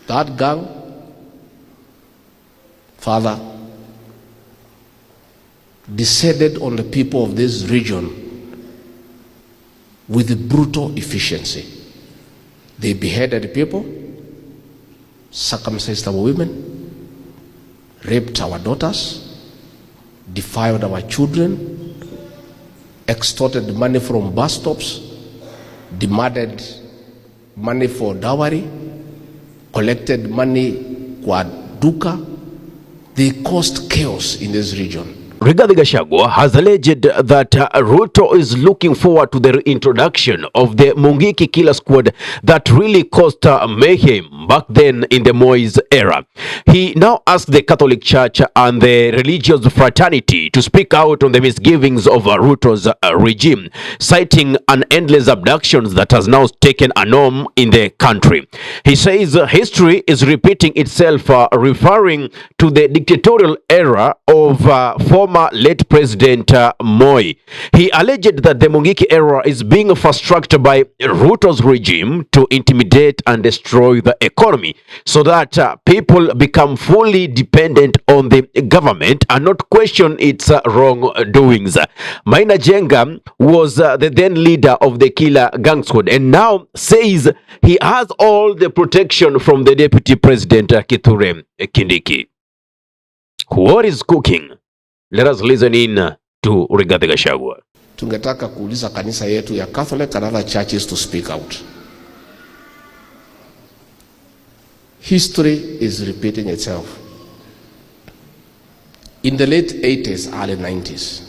That gang, Father, descended on the people of this region with brutal efficiency. They beheaded people, circumcised our women, raped our daughters, defiled our children, extorted money from bus stops, demanded money for dowry, collected money kwa duka. They caused chaos in this region. Rigathi Gachagua has alleged that Ruto is looking forward to the reintroduction of the Mungiki killer squad that really caused mayhem back then in the Moi's era. He now asked the Catholic Church and the religious fraternity to speak out on the misgivings of Ruto's regime, citing an endless abductions that has now taken a norm in the country. He says history is repeating itself, referring to the dictatorial era of former late President Moi. He alleged that the Mungiki era is being fast-tracked by Ruto's regime to intimidate and destroy the economy so that people become fully dependent on the government and not question its wrongdoings. Maina Jenga was the then leader of the killer gang squad and now says he has all the protection from the Deputy President Kithure Kindiki. What is cooking? Let us listen in to Rigathi Gachagua. Tungetaka kuuliza kanisa yetu ya Catholic and other churches to speak out. History is repeating itself. In the late 80s, early 90s,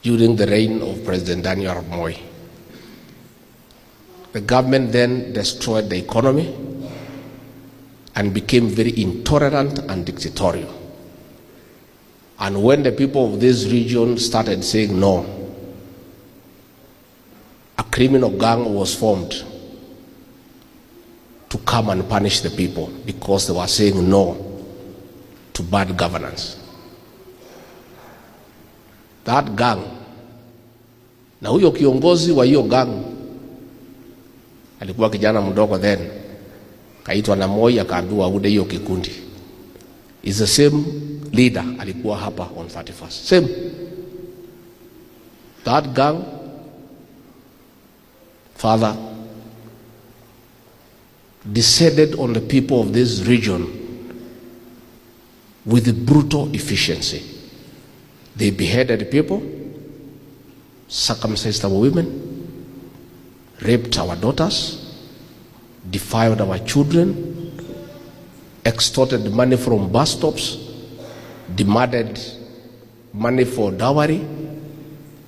during the reign of President Daniel Moi, the government then destroyed the economy and became very intolerant and dictatorial. And when the people of this region started saying no, a criminal gang was formed to come and punish the people because they were saying no to bad governance. That gang, na huyo kiongozi wa hiyo gang alikuwa kijana mdogo then, kaitwa na Moi akaambiwa aude hiyo kikundi. Is the same leader alikuwa hapa on 31st. Same. That gang, Father, descended on the people of this region with brutal efficiency. They beheaded people, circumcised our women, raped our daughters, defiled our children, extorted money from bus stops, demanded money for dowry,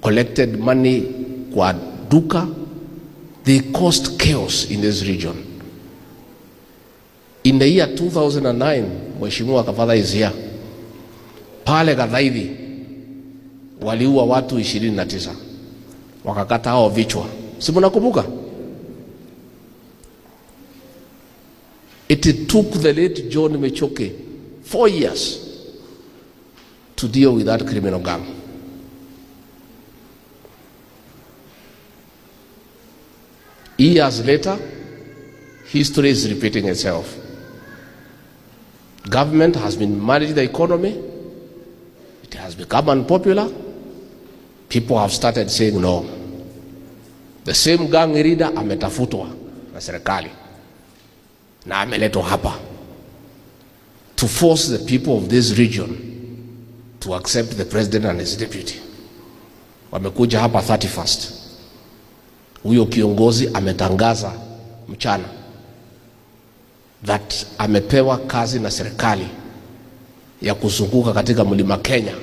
collected money kwa duka. They caused chaos in this region. In the year 2009, Mheshimiwa Kafadha is here. Pale Gathaithi waliua watu 29. Wakakata hao vichwa. Si mnakumbuka? It took the late John Mechoke 4 years to deal with that criminal gang. Years later, history is repeating itself. Government has been managing the economy. It has become unpopular. People have started saying no. The same gang leader ametafutwa na serikali na ameletwa hapa to force the people of this region to accept the president and his deputy. Wamekuja hapa 31st. Huyo kiongozi ametangaza mchana that amepewa kazi na serikali ya kuzunguka katika mlima Kenya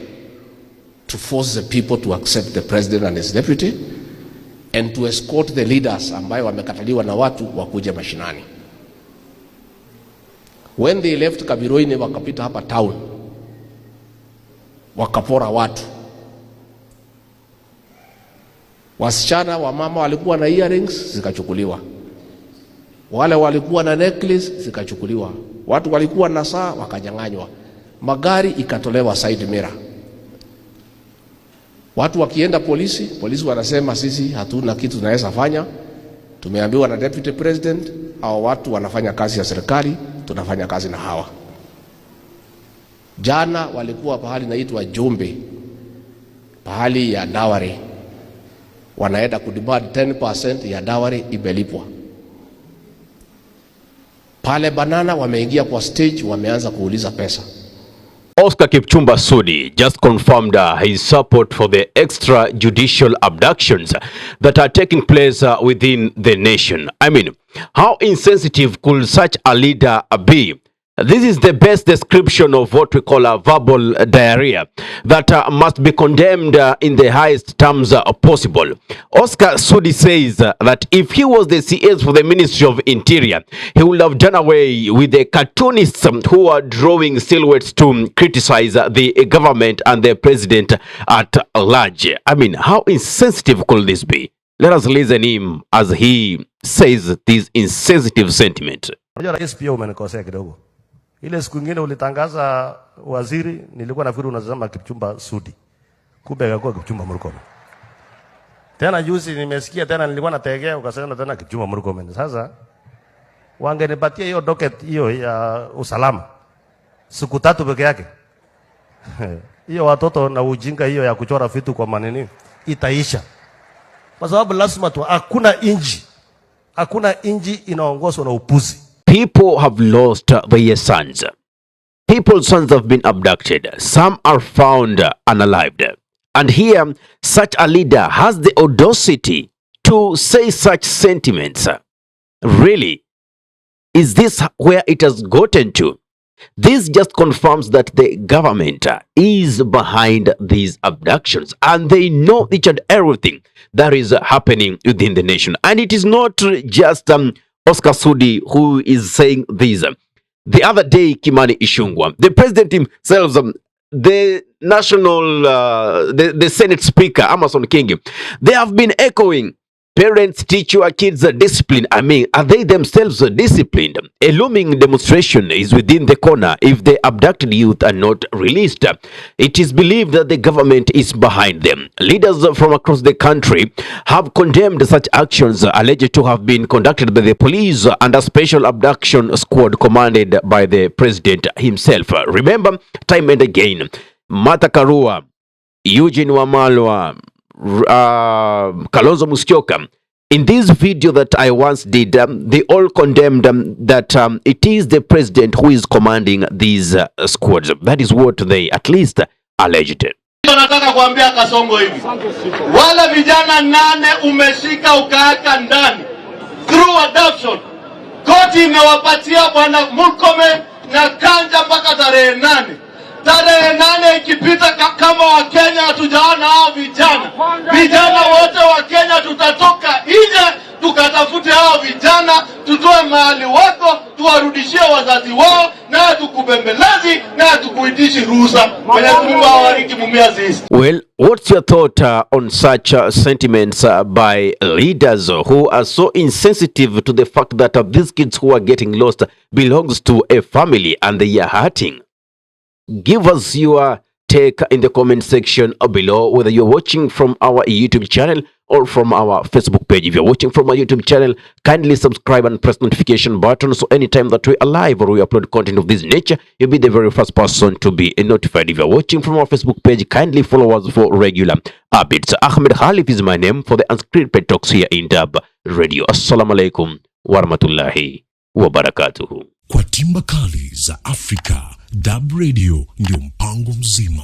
to force the people to accept the president and his deputy and to escort the leaders ambayo wamekataliwa na watu wakuje mashinani. When they left Kabiroini wakapita hapa town, wakapora watu. Wasichana wa mama walikuwa na earrings zikachukuliwa. Wale walikuwa na necklace zikachukuliwa. Watu walikuwa na saa wakanyang'anywa. Magari ikatolewa side mirror. Watu wakienda polisi wanasema sisi hatuna kitu tunaweza fanya. Tumeambiwa na deputy president hao watu wanafanya kazi ya serikali, tunafanya kazi na hawa. Jana walikuwa pahali naitwa Jumbe, pahali ya dawari, wanaenda kudemand 10% ya dawari imelipwa. Pale Banana wameingia kwa stage, wameanza kuuliza pesa. Oscar Kipchumba Sudi just confirmed his support for the extra-judicial abductions that are taking place within the nation. I mean, how insensitive could such a leader be? This is the best description of what we call a verbal diarrhea that must be condemned in the highest terms possible. Oscar Sudi says that if he was the CS for the Ministry of Interior, he would have done away with the cartoonists who are drawing silhouettes to criticize the government and the president at large. I mean, how insensitive could this be? Let us listen to him as he says this insensitive sentiment. Ile siku nyingine ulitangaza waziri, nilikuwa nafikiri unasema Kipchumba Sudi. Kumbe akakuwa Kipchumba Murkomen. Tena juzi nimesikia tena nilikuwa nategea ukasema tena Kipchumba Murkomen. Sasa wangenipatia hiyo docket hiyo ya usalama siku 3 peke yake. Hiyo watoto na ujinga hiyo ya kuchora vitu kwa maneno itaisha. Kwa sababu lazima tu hakuna inji inaongozwa na upuzi. People have lost their sons. People's sons have been abducted. Some are found unalived. And here, such a leader has the audacity to say such sentiments. Really? Is this where it has gotten to? This just confirms that the government is behind these abductions and they know each and everything that is happening within the nation. And it is not just Oscar Sudi who is saying this. The other day, Kimani Ichung'wah, the president himself, the national, the Senate Speaker, Amason Kingi, they have been echoing, parents teach your kids discipline. I mean, are they themselves disciplined? A looming demonstration is within the corner if the abducted youth are not released. It is believed that the government is behind them. Leaders from across the country have condemned such actions alleged to have been conducted by the police and a special abduction squad commanded by the president himself. Remember, time and again, Martha Karua, Eugene Wamalwa, Kalonzo Musyoka, in this video that I once did, they all condemned that it is the president who is commanding these squads. That is what they at least alleged. Nataka kuambia Kasongo hivi, wale vijana 8 umeshika ukaaka ndani through adoption. Koti imewapatia bwana Murkomen na Kanja mpaka tarehe 8. Tarehe 8 ikipita, kama wa Kenya hatujaona hao vijana wote wa Kenya tutatoka nje tukatafute hao vijana, tutoe mahali wako, tuwarudishie wazazi wao, na tukubembelezi na tukuitishi ruhusa. Mwenyezi Mungu awabariki mumiazizi. Well, what's your thought on such sentiments by leaders who are so insensitive to the fact that these kids who are getting lost belongs to a family and they are hurting? Give us your take in the comment section below, whether you're watching from our YouTube channel or from our Facebook page. If you're watching from our YouTube channel, kindly subscribe and press notification button so anytime that we are live or we upload content of this nature, you'll be the very first person to be notified. If you're watching from our Facebook page, kindly follow us for regular updates. Ahmed Khalif is my name for the Unscripted Talks here in Durb Radio. Assalamu alaikum wa rahmatullahi wa barakatuhu. Kwa timba kali za Afrika, Durb Radio ndio mpango mzima.